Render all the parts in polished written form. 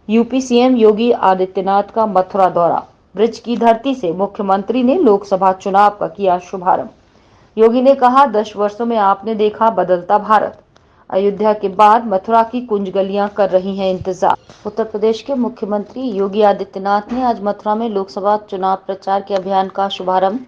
UP CM Yogi Adityanath का मथुरा दौरा। ब्रज की धरती से मुख्यमंत्री ने लोकसभा चुनाव का किया शुभारंभ। योगी ने कहा, 10 वर्षों में आपने देखा बदलता भारत। अयोध्या के बाद मथुरा की कुंज गलियां कर रही हैं इंतजार। उत्तर प्रदेश के मुख्यमंत्री योगी आदित्यनाथ ने आज मथुरा में लोकसभा चुनाव प्रचार के अभियान का शुभारंभ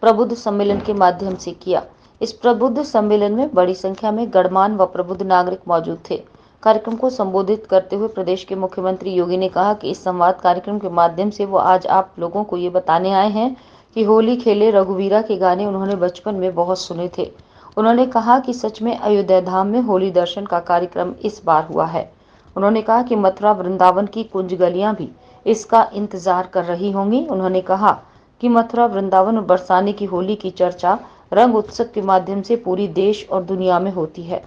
प्रबुद्ध सम्मेलन के माध्यम से किया। इस प्रबुद्ध सम्मेलन में बड़ी संख्या में गणमान्य व प्रबुद्ध नागरिक मौजूद थे। कार्यक्रम को संबोधित करते हुए प्रदेश के मुख्यमंत्री योगी ने कहा कि इस संवाद कार्यक्रम के माध्यम से वो आज आप लोगों को ये बताने आए हैं कि होली खेले रघुवीरा के गाने उन्होंने बचपन में बहुत सुने थे। उन्होंने कहा कि सच में अयोध्या धाम में होली दर्शन का कार्यक्रम इस बार हुआ है। उन्होंने कहा कि मथुरा वृंदावन की कुंज गलियां भी इसका इंतजार कर रही होंगी। उन्होंने कहा कि मथुरा वृंदावन और बरसाने की होली की चर्चा रंग उत्सव के माध्यम से पूरी देश और दुनिया में होती है।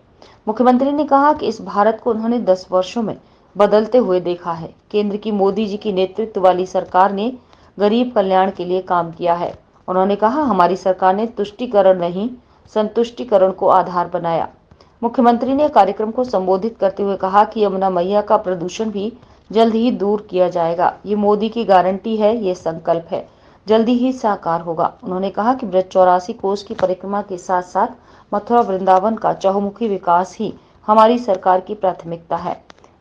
मुख्यमंत्री ने कहा कि इस भारत को उन्होंने 10 वर्षों में बदलते हुए देखा है। केंद्र की मोदी जी की नेतृत्व वाली सरकार ने गरीब कल्याण के लिए काम किया है। उन्होंने कहा, हमारी सरकार ने तुष्टीकरण नहीं संतुष्टीकरण को आधार बनाया। मुख्यमंत्री ने कार्यक्रम को संबोधित करते हुए कहा कि यमुना मैया का प्रदूषण भी जल्द ही दूर किया जाएगा। ये मोदी की गारंटी है, ये संकल्प है, जल्दी ही साकार होगा। उन्होंने कहा कि ब्रज 84 कोस की परिक्रमा के साथ साथ मथुरा वृंदावन का चहुमुखी विकास ही हमारी सरकार की प्राथमिकता है।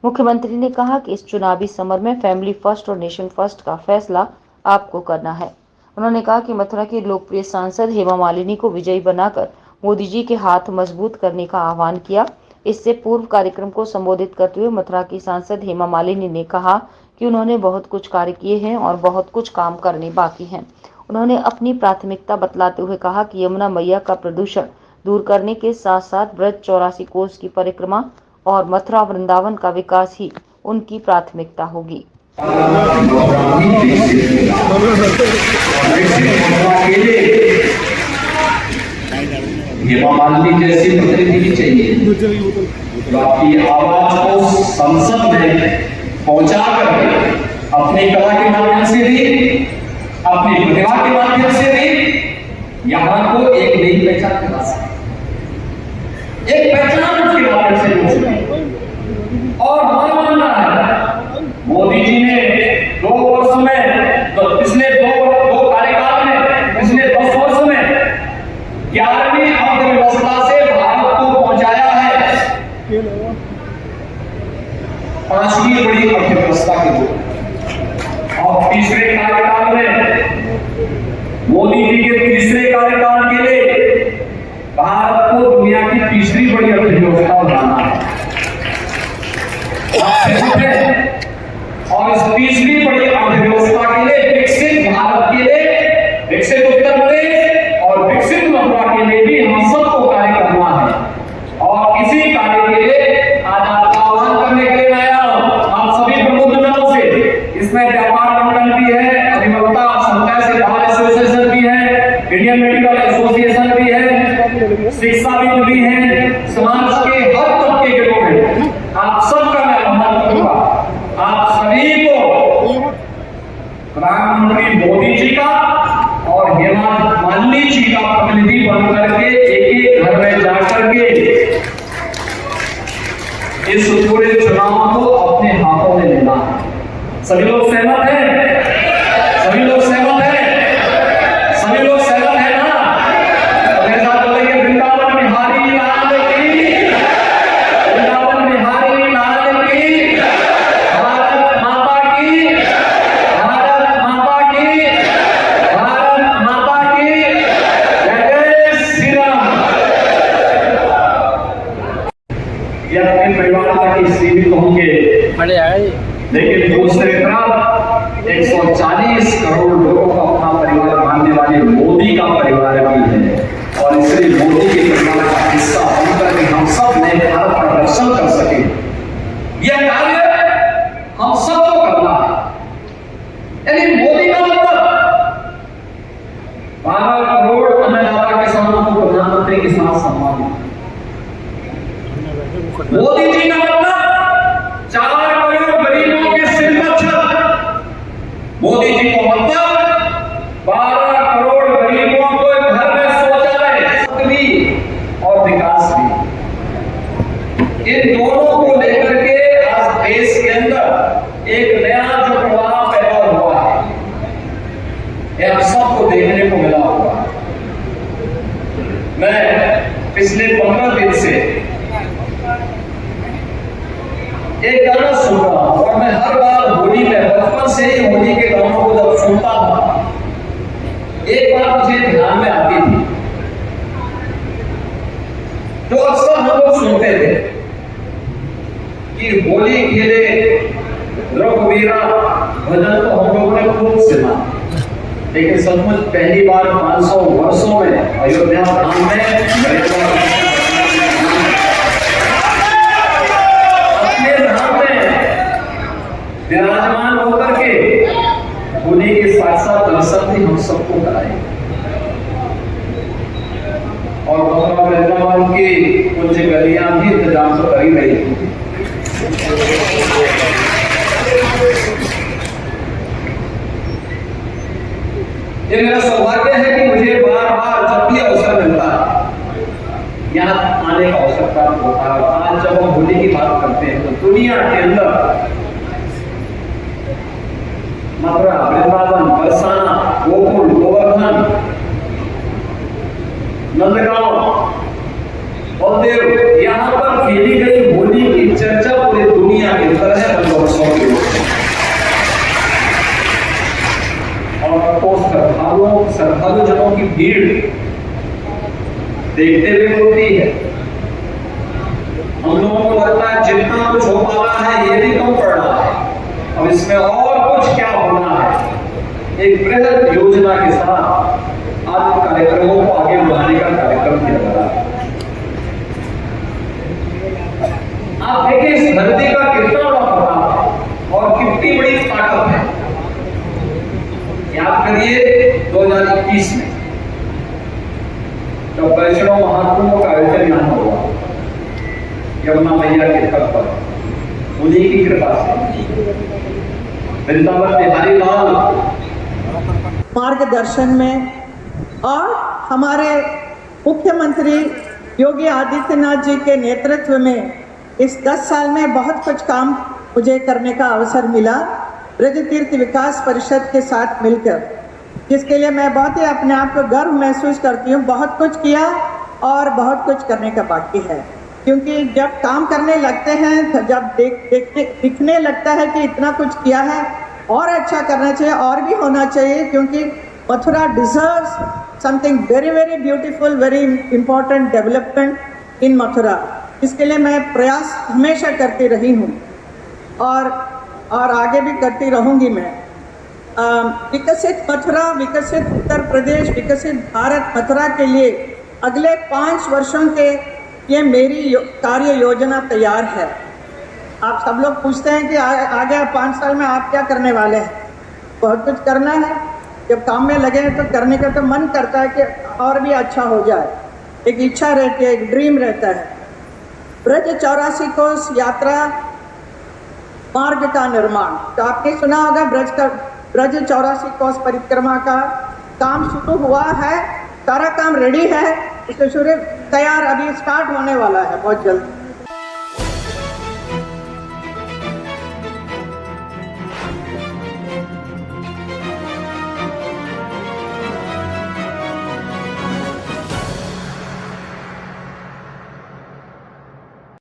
मुख्यमंत्री ने कहा कि इस चुनावी समर में फैमिली फर्स्ट और नेशन फर्स्ट का फैसला आपको करना है। उन्होंने कहा कि मथुरा की लोकप्रिय सांसद हेमा मालिनी को विजयी बनाकर मोदी जी के हाथ मजबूत करने का आह्वान किया। इससे पूर्व कार्यक्रम को संबोधित करते हुए मथुरा की सांसद हेमा मालिनी ने कहा कि उन्होंने बहुत कुछ कार्य किए हैं और बहुत कुछ काम करने बाकी हैं। उन्होंने अपनी प्राथमिकता बतलाते हुए कहा कि यमुना मैया का प्रदूषण दूर करने के साथ साथ ब्रज 84 कोस की परिक्रमा और मथुरा वृंदावन का विकास ही उनकी प्राथमिकता होगी। हेमा मालिनी जैसी प्रतिनिधि चाहिए जो आपकी आवाज को संसद में पहुंचा करके अपनी कला के माध्यम से भी, अपनी प्रतिभा के माध्यम से भी यहाँ को एक नई पहचान दिला सके, एक पहचान उसके माध्यम से मिल सके। और हमारा मानना है मोदी जी ने 2 वर्ष में, तो पिछले दो कार्यकाल में, पिछले 10 वर्ष में 11वीं अर्थव्यवस्था से भारत को पहुंचाया है 5वीं बड़ी अर्थव्यवस्था के रूप में। और तीसरे कार्यकाल में, मोदी जी के तीसरे कार्यकाल के लिए भारत को दुनिया की तीसरी बड़ी अर्थव्यवस्था बनाना है। और इस तीसरी बड़ी अर्थव्यवस्था के लिए, विकसित भारत के लिए, विकसित उत्तर प्रदेश और विकसित मथुरा के लिए भी हम सबको कार्य करना है। और इसी कार्य के लिए आज आपका आह्वान करने के लिए आया हूं, आप सभी प्रमुख जनों से। इसमें व्यापार मंडल भी है, अधिवक्ता समुदाय से बाहर एसोसिएशन भी है, इंडियन मेडिकल एसोसिएशन भी है, शिक्षाविद भी है, समाज के हर तबके के लोग हैं। आप सबका मैं आह्वान करूंगा, आप सभी को प्रधानमंत्री मोदी जी का और हेमा मालिनी जी का प्रतिनिधि बनकर के एक घर में जाकर के इस पूरे चुनाव को अपने हाथों में लेना है। सभी लोग सहमत हैं? सभी लोग सहमत हैं? सभी लोग सहमत हैं ना? तो मेरे साथ बोलेंगे, वृंदावन बिहारी लाल की, वृंदावन बिहारी लाल की, भारत माता की, भारत माता की, भारत माता की, जय श्री राम। ये अपने परिवार तक ही सीमित होंगे, लेकिन दूसरी तरफ 140 करोड़ लोगों का अपना परिवार मानने वाले मोदी का परिवार भी है। और इसलिए मोदी के परिवार का हिस्सा बनकर के हम सब नए भारत का दर्शन कर सके, यह कार्य हम सबको करना है। यानी मोदी का मतलब 12 करोड़ अन्नदाता किसानों को प्रधानमंत्री किसान सम्मान, मोदी जी का मतलब 4 करोड़ गरीबों के सिर पर छत, मोदी जी को मतलब 12 करोड़ गरीबों को घर में शौचालय, एक नया जो प्रवाह पैदा हुआ है, यह आप सबको देखने को मिला होगा। मैं पिछले 15 दिन से एक गाना सुन रहा हूं और मैं हर बार होली में, बचपन से ही होली के गानों को जब सुनता था, एक बात मुझे ध्यान में आती थी जो अक्सर हम लोग सुनते थे कि होली खेले रघुवीरा भजन तो हम लोगों ने खूब सुना, लेकिन सचमुच पहली बार 500 वर्षों में अयोध्या धाम में अपने धाम में विराजमान होकर के होली के साथ दर्शन भी हम सबको कराए और मथुरा वृंदावन की कुछ गलियां भी इंतजाम तो कर ही रही थी। ये मेरा सौभाग्य है कि मुझे बार बार जब भी अवसर मिलता है यहाँ आने का अवसर प्राप्त होता है। आज जब हम होली की बात करते हैं तो दुनिया के अंदर मथुरा, वृंदावन, बरसाना, गोकुल, गोवर्धन, नंदगांव, बलदेव, यहाँ पर खेली गई होली की चर्चा पूरी दुनिया के अंदर है। और तो श्रद्धालु जनों की भीड़ देखते हुए होती है। हम लोगों को लगता है जितना कुछ हो पा रहा है ये भी कम पड़ रहा है, अब इसमें और कुछ क्या होना है। एक बृहद योजना के साथ आज कार्यक्रमों को आगे बढ़ाने का कार्यक्रम किया जा रहा है। आप देखिए इस धरती का कितना बड़ा प्रताप है और कितनी बड़ी ताकत है। याद करिए 2021 में जब वैष्णव महाकुंभ का आयोजन यहाँ हुआ यमुना मैया के तट पर, उन्हीं की कृपा से वृंदावन बिहारी लाल मार्गदर्शन में और हमारे मुख्यमंत्री योगी आदित्यनाथ जी के नेतृत्व में इस 10 साल में बहुत कुछ काम मुझे करने का अवसर मिला ब्रज तीर्थ विकास परिषद के साथ मिलकर, जिसके लिए मैं बहुत ही अपने आप को गर्व महसूस करती हूँ। बहुत कुछ किया और बहुत कुछ करने का बाकी है, क्योंकि जब काम करने लगते हैं, जब दिखने लगता है कि इतना कुछ किया है और अच्छा करना चाहिए और भी होना चाहिए, क्योंकि Mathura deserves something very very beautiful, very important development in Mathura. इसके लिए मैं प्रयास हमेशा करती रही हूँ और आगे भी करती रहूँगी। मैं विकसित मथुरा, विकसित उत्तर प्रदेश, विकसित भारत मथुरा के लिए अगले 5 वर्षों के ये मेरी कार्य योजना तैयार है। आप सब लोग पूछते हैं कि आगे 5 साल में आप क्या करने वाले हैं। बहुत कुछ करना है, जब काम में लगे हैं तो करने का तो मन करता है कि और भी अच्छा हो जाए, एक इच्छा रहती है, एक ड्रीम रहता है। ब्रज 84 कोस यात्रा मार्ग का निर्माण, तो आपने सुना होगा ब्रज 84 कोस परिक्रमा का काम शुरू हुआ है, सारा काम रेडी है, इसलिए शुरू तैयार अभी स्टार्ट होने वाला है बहुत जल्द।